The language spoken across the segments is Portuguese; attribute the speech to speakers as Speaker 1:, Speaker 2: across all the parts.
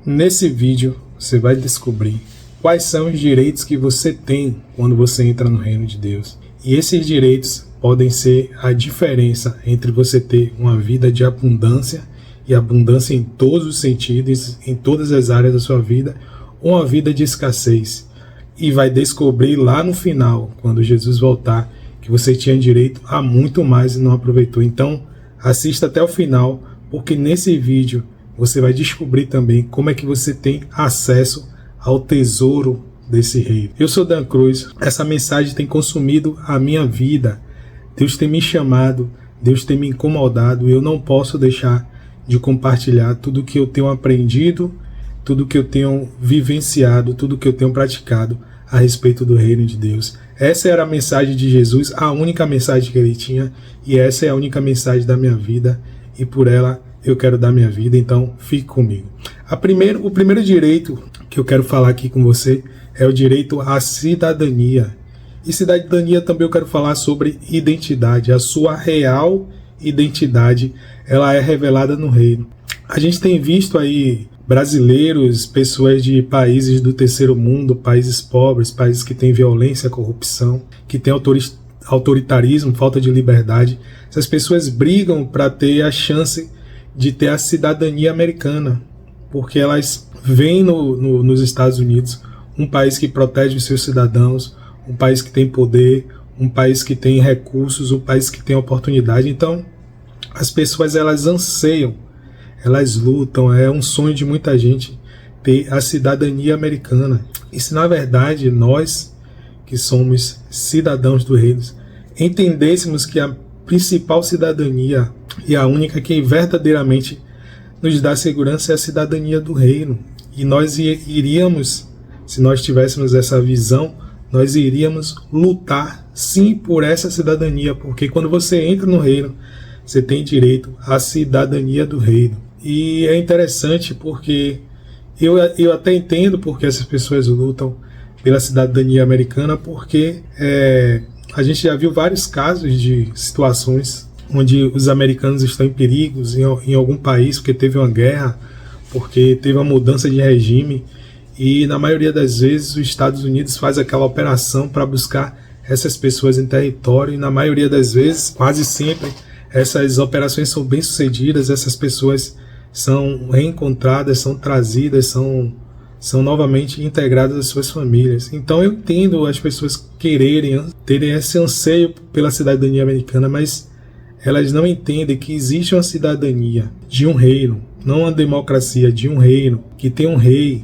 Speaker 1: Nesse vídeo você vai descobrir quais são os direitos que você tem quando você entra no reino de Deus. E esses direitos podem ser a diferença entre você ter uma vida de abundância, e abundância em todos os sentidos, em todas as áreas da sua vida, ou uma vida de escassez. E vai descobrir lá no final, quando Jesus voltar, que você tinha direito a muito mais e não aproveitou. Então, assista até o final, porque nesse vídeo você vai descobrir também como é que você tem acesso ao tesouro desse reino. Eu sou Dan Cruz, essa mensagem tem consumido a minha vida. Deus tem me chamado, Deus tem me incomodado, e eu não posso deixar de compartilhar tudo que eu tenho aprendido, tudo que eu tenho vivenciado, tudo que eu tenho praticado a respeito do reino de Deus. Essa era a mensagem de Jesus, a única mensagem que ele tinha, e essa é a única mensagem da minha vida, e por ela eu quero dar minha vida, então fique comigo. O primeiro direito que eu quero falar aqui com você é o direito à cidadania. E cidadania também eu quero falar sobre identidade. A sua real identidade, ela é revelada no reino. A gente tem visto aí brasileiros, pessoas de países do terceiro mundo, países pobres, países que têm violência, corrupção, que têm autoritarismo, falta de liberdade. Essas pessoas brigam para ter a chance de ter a cidadania americana, porque elas veem nos Estados Unidos um país que protege os seus cidadãos, um país que tem poder, um país que tem recursos, um país que tem oportunidade. Então, as pessoas elas anseiam, elas lutam, é um sonho de muita gente ter a cidadania americana. E se na verdade nós, que somos cidadãos do reino, entendêssemos que a principal cidadania e a única que verdadeiramente nos dá segurança é a cidadania do reino. E nós iríamos, se nós tivéssemos essa visão, nós iríamos lutar sim por essa cidadania, porque quando você entra no reino, você tem direito à cidadania do reino. E é interessante porque eu até entendo porque essas pessoas lutam pela cidadania americana, porque a gente já viu vários casos de situações onde os americanos estão em perigos em algum país, porque teve uma guerra, porque teve uma mudança de regime, e na maioria das vezes os Estados Unidos faz aquela operação para buscar essas pessoas em território, e na maioria das vezes, quase sempre, essas operações são bem sucedidas, essas pessoas são reencontradas, são trazidas, são novamente integradas às suas famílias. Então eu entendo as pessoas terem esse anseio pela cidadania americana, mas elas não entendem que existe uma cidadania de um reino, não uma democracia, de um reino, que tem um rei,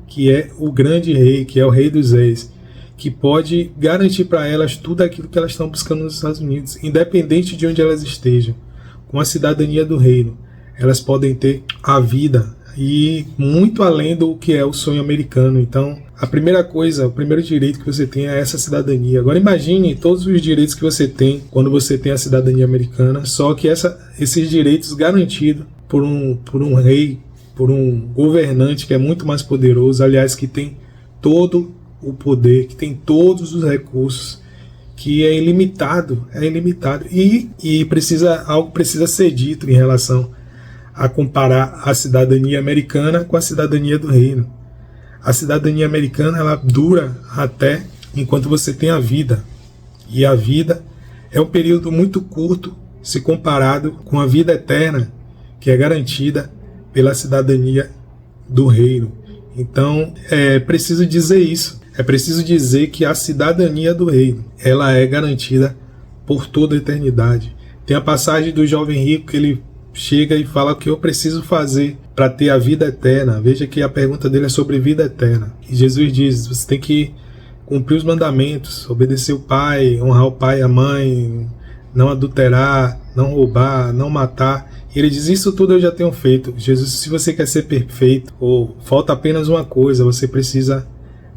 Speaker 1: que é o grande rei, que é o rei dos reis, que pode garantir para elas tudo aquilo que elas estão buscando nos Estados Unidos, independente de onde elas estejam. Com a cidadania do reino, elas podem ter a vida e muito além do que é o sonho americano. Então, a primeira coisa, o primeiro direito que você tem é essa cidadania. Agora imagine todos os direitos que você tem quando você tem a cidadania americana, só que esses direitos garantidos por um rei, por um governante que é muito mais poderoso, aliás, que tem todo o poder, que tem todos os recursos, que é ilimitado, e algo precisa ser dito em relação a comparar a cidadania americana com a cidadania do reino. A cidadania americana ela dura até enquanto você tem a vida, e a vida é um período muito curto se comparado com a vida eterna que é garantida pela cidadania do reino. Então é preciso dizer isso. É preciso dizer que a cidadania do reino, ela é garantida por toda a eternidade. Tem a passagem do jovem rico que ele chega e fala o que eu preciso fazer para ter a vida eterna. Veja que a pergunta dele é sobre vida eterna. E Jesus diz, você tem que cumprir os mandamentos, obedecer o pai, honrar o pai e a mãe, não adulterar, não roubar, não matar. E ele diz, isso tudo eu já tenho feito. Jesus, se você quer ser perfeito, ou falta apenas uma coisa, você precisa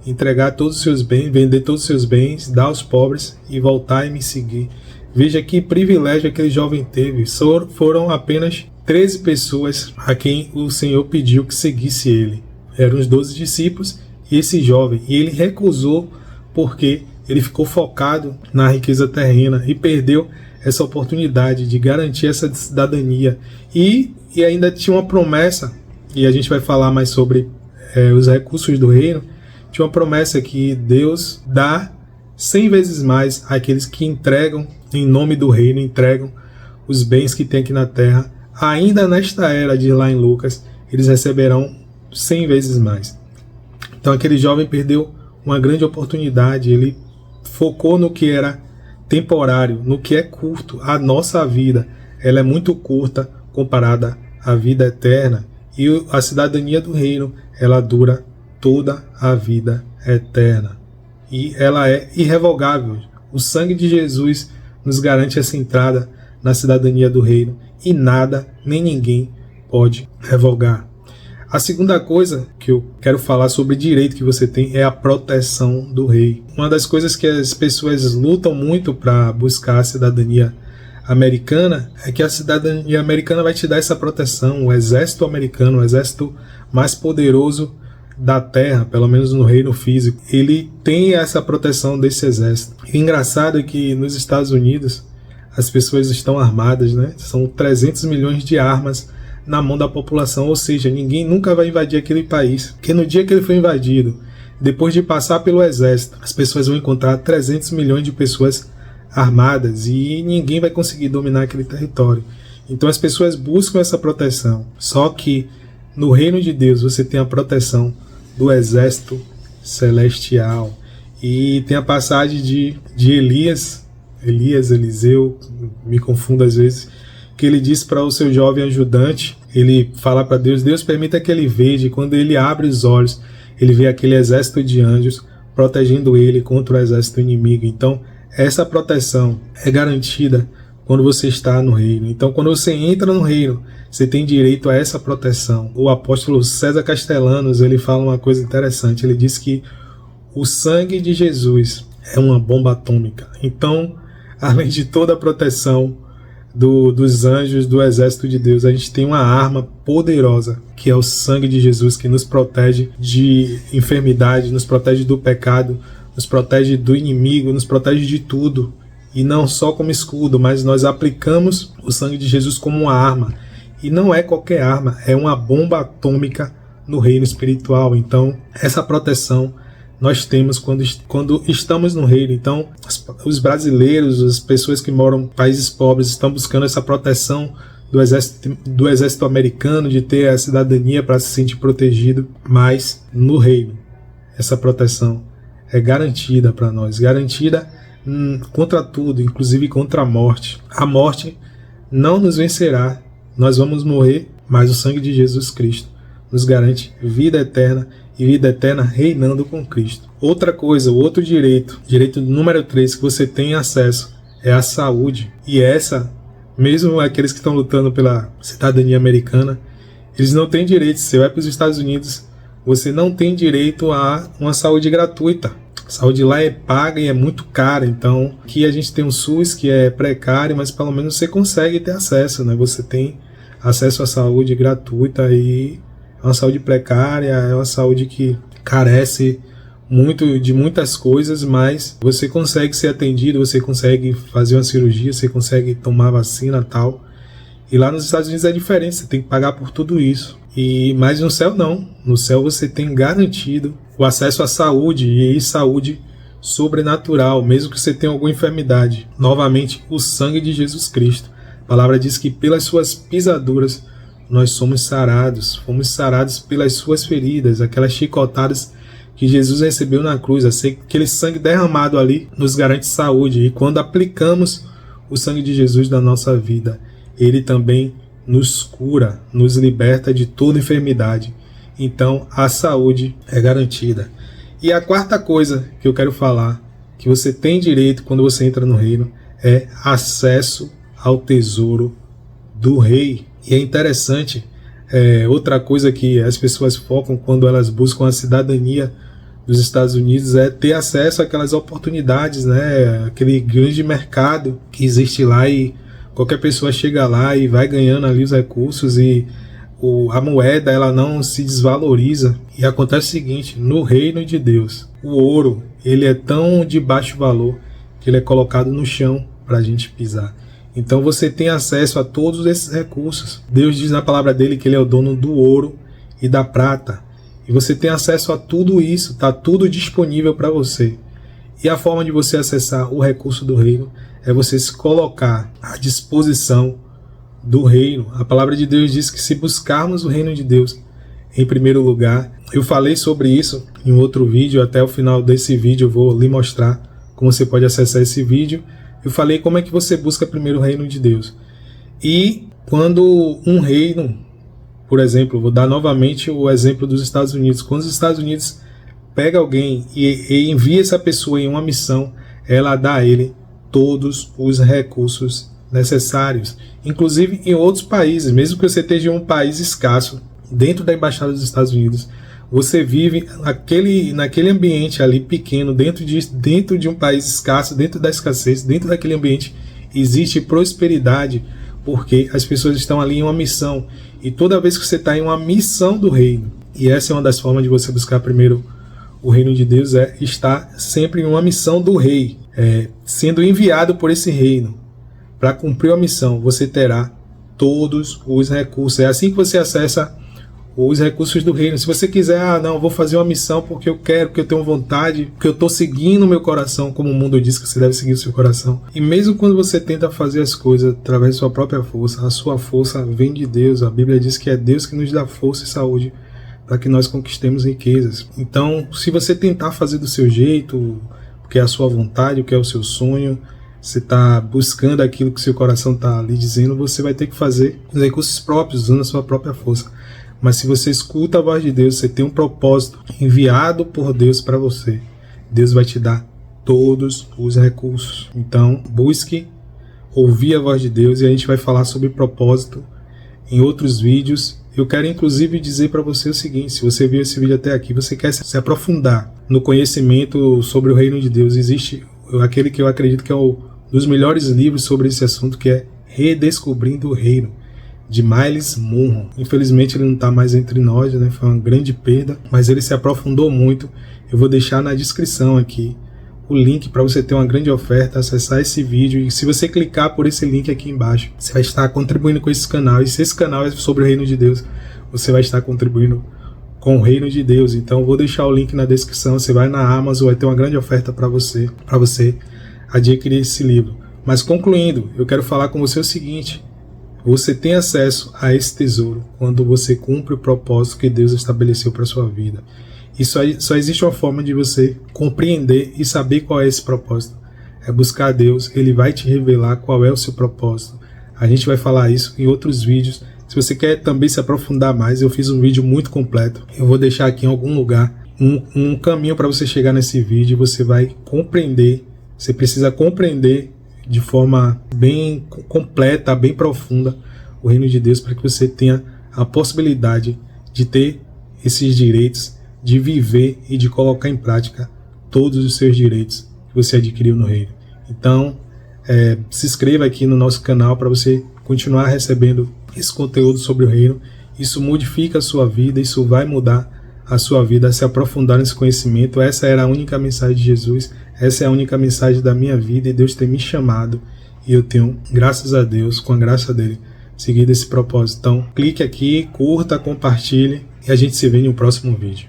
Speaker 1: entregar todos os seus bens, vender todos os seus bens, dar aos pobres e voltar e me seguir. Veja que privilégio aquele jovem teve. Foram apenas 13 pessoas a quem o Senhor pediu que seguisse ele. Eram os 12 discípulos e esse jovem. E ele recusou porque ele ficou focado na riqueza terrena e perdeu essa oportunidade de garantir essa cidadania. E ainda tinha uma promessa e a gente vai falar mais sobre os recursos do reino, tinha uma promessa que Deus dá 100 vezes mais àqueles que entregam em nome do reino, entregam os bens que tem aqui na terra. Ainda nesta era, de lá em Lucas, eles receberão 100 vezes mais. Então aquele jovem perdeu uma grande oportunidade, ele focou no que era temporário, no que é curto. A nossa vida, ela é muito curta comparada à vida eterna, e a cidadania do reino, ela dura toda a vida eterna, e ela é irrevogável. O sangue de Jesus nos garante essa entrada na cidadania do reino, e nada nem ninguém pode revogar. A segunda coisa que eu quero falar sobre direito que você tem é a proteção do rei. Uma das coisas que as pessoas lutam muito para buscar a cidadania americana é que a cidadania americana vai te dar essa proteção. O exército americano, o exército mais poderoso da terra, pelo menos no reino físico, ele tem essa proteção desse exército. E o engraçado é que nos Estados Unidos as pessoas estão armadas, né? São 300 milhões de armas na mão da população, ou seja, ninguém nunca vai invadir aquele país, porque no dia que ele foi invadido, depois de passar pelo exército, as pessoas vão encontrar 300 milhões de pessoas armadas e ninguém vai conseguir dominar aquele território. Então as pessoas buscam essa proteção, só que no reino de Deus você tem a proteção do exército celestial. E tem a passagem de Eliseu, me confundo às vezes, que ele diz para o seu jovem ajudante, ele fala para Deus, Deus permita que ele veja, e quando ele abre os olhos, ele vê aquele exército de anjos protegendo ele contra o exército inimigo. Então, essa proteção é garantida quando você está no reino. Então, quando você entra no reino, você tem direito a essa proteção. O apóstolo César Castellanos, ele fala uma coisa interessante, ele diz que o sangue de Jesus é uma bomba atômica. Então, além de toda a proteção dos anjos do exército de Deus, a gente tem uma arma poderosa, que é o sangue de Jesus, que nos protege de enfermidade, nos protege do pecado, nos protege do inimigo, nos protege de tudo. E não só como escudo, mas nós aplicamos o sangue de Jesus como uma arma. E não é qualquer arma, é uma bomba atômica no reino espiritual. Então, essa proteção nós temos quando estamos no reino. Então, os brasileiros, as pessoas que moram em países pobres, estão buscando essa proteção do exército americano, de ter a cidadania para se sentir protegido. Mas no reino, essa proteção é garantida para nós, garantida contra tudo, inclusive contra a morte. A morte não nos vencerá, nós vamos morrer, mas o sangue de Jesus Cristo nos garante vida eterna, e vida eterna reinando com Cristo. Outra coisa, o outro direito número 3 que você tem acesso é a saúde. E essa, mesmo aqueles que estão lutando pela cidadania americana, eles não têm direito. Se você vai para os Estados Unidos, você não tem direito a uma saúde gratuita. A saúde lá é paga e é muito cara. Então, aqui a gente tem um SUS que é precário, mas pelo menos você consegue ter acesso, né? Você tem acesso à saúde gratuita, e é uma saúde precária, é uma saúde que carece muito de muitas coisas, mas você consegue ser atendido, você consegue fazer uma cirurgia, você consegue tomar vacina e tal. E lá nos Estados Unidos é diferente, você tem que pagar por tudo isso. Mas no céu não, no céu você tem garantido o acesso à saúde, e saúde sobrenatural, mesmo que você tenha alguma enfermidade. Novamente, o sangue de Jesus Cristo. A palavra diz que pelas suas pisaduras nós somos sarados, fomos sarados pelas suas feridas, aquelas chicotadas que Jesus recebeu na cruz. Aquele sangue derramado ali nos garante saúde, e quando aplicamos o sangue de Jesus na nossa vida, ele também nos cura, nos liberta de toda enfermidade. Então a saúde é garantida. E a quarta coisa que eu quero falar, que você tem direito quando você entra no reino, é acesso ao tesouro do rei. E é interessante, outra coisa que as pessoas focam quando elas buscam a cidadania dos Estados Unidos é ter acesso àquelas oportunidades, né? Aquele grande mercado que existe lá, e qualquer pessoa chega lá e vai ganhando ali os recursos, e a moeda ela não se desvaloriza. E acontece o seguinte, no reino de Deus, o ouro ele é tão de baixo valor que ele é colocado no chão para a gente pisar. Então você tem acesso a todos esses recursos. Deus diz na palavra dele que ele é o dono do ouro e da prata. E você tem acesso a tudo isso, está tudo disponível para você. E a forma de você acessar o recurso do reino é você se colocar à disposição do reino. A palavra de Deus diz que se buscarmos o reino de Deus em primeiro lugar, eu falei sobre isso em outro vídeo, até o final desse vídeo eu vou lhe mostrar como você pode acessar esse vídeo. Eu falei como é que você busca primeiro o reino de Deus. E quando um reino, por exemplo, vou dar novamente o exemplo dos Estados Unidos, quando os Estados Unidos pega alguém e envia essa pessoa em uma missão, ela dá a ele todos os recursos necessários, inclusive em outros países, mesmo que você esteja em um país escasso, dentro da embaixada dos Estados Unidos, você vive naquele ambiente ali pequeno, dentro de um país escasso, dentro da escassez, dentro daquele ambiente existe prosperidade, porque as pessoas estão ali em uma missão, e toda vez que você está em uma missão do reino, e essa é uma das formas de você buscar primeiro o reino de Deus, é estar sempre em uma missão do rei, sendo enviado por esse reino. Para cumprir a missão, você terá todos os recursos. É assim que você acessa os recursos do reino. Se você quiser, não, vou fazer uma missão porque eu quero, porque eu tenho vontade, porque eu estou seguindo o meu coração, como o mundo diz que você deve seguir o seu coração. E mesmo quando você tenta fazer as coisas através da sua própria força, a sua força vem de Deus. A Bíblia diz que é Deus que nos dá força e saúde para que nós conquistemos riquezas. Então, se você tentar fazer do seu jeito, o que é a sua vontade, o que é o seu sonho, você está buscando aquilo que seu coração está lhe dizendo, você vai ter que fazer os recursos próprios, usando a sua própria força. Mas se você escuta a voz de Deus, você tem um propósito enviado por Deus para você, Deus vai te dar todos os recursos. Então, busque ouvir a voz de Deus, e a gente vai falar sobre propósito em outros vídeos. Eu quero inclusive dizer para você o seguinte: se você viu esse vídeo até aqui, você quer se aprofundar no conhecimento sobre o reino de Deus, existe aquele que eu acredito que é um dos melhores livros sobre esse assunto, que é Redescobrindo o Reino, de Myles Munroe. Infelizmente ele não está mais entre nós, né? Foi uma grande perda, mas ele se aprofundou muito. Eu vou deixar na descrição aqui o link para você ter uma grande oferta, acessar esse vídeo, e se você clicar por esse link aqui embaixo, você vai estar contribuindo com esse canal, e se esse canal é sobre o reino de Deus, você vai estar contribuindo com o reino de Deus. Então eu vou deixar o link na descrição, você vai na Amazon, vai ter uma grande oferta para você adquirir esse livro. Mas concluindo, eu quero falar com você o seguinte: você tem acesso a esse tesouro quando você cumpre o propósito que Deus estabeleceu para a sua vida. E só existe uma forma de você compreender e saber qual é esse propósito. É buscar a Deus, Ele vai te revelar qual é o seu propósito. A gente vai falar isso em outros vídeos. Se você quer também se aprofundar mais, eu fiz um vídeo muito completo. Eu vou deixar aqui em algum lugar um caminho para você chegar nesse vídeo, e você vai compreender. Você precisa compreender de forma bem completa, bem profunda, o reino de Deus, para que você tenha a possibilidade de ter esses direitos, de viver e de colocar em prática todos os seus direitos que você adquiriu no reino. Então, se inscreva aqui no nosso canal para você continuar recebendo esse conteúdo sobre o reino. Isso modifica a sua vida, isso vai mudar a sua vida, a se aprofundar nesse conhecimento. Essa era a única mensagem de Jesus, essa é a única mensagem da minha vida, e Deus tem me chamado, e eu tenho, graças a Deus, com a graça dele, seguido esse propósito. Então, clique aqui, curta, compartilhe, e a gente se vê no próximo vídeo.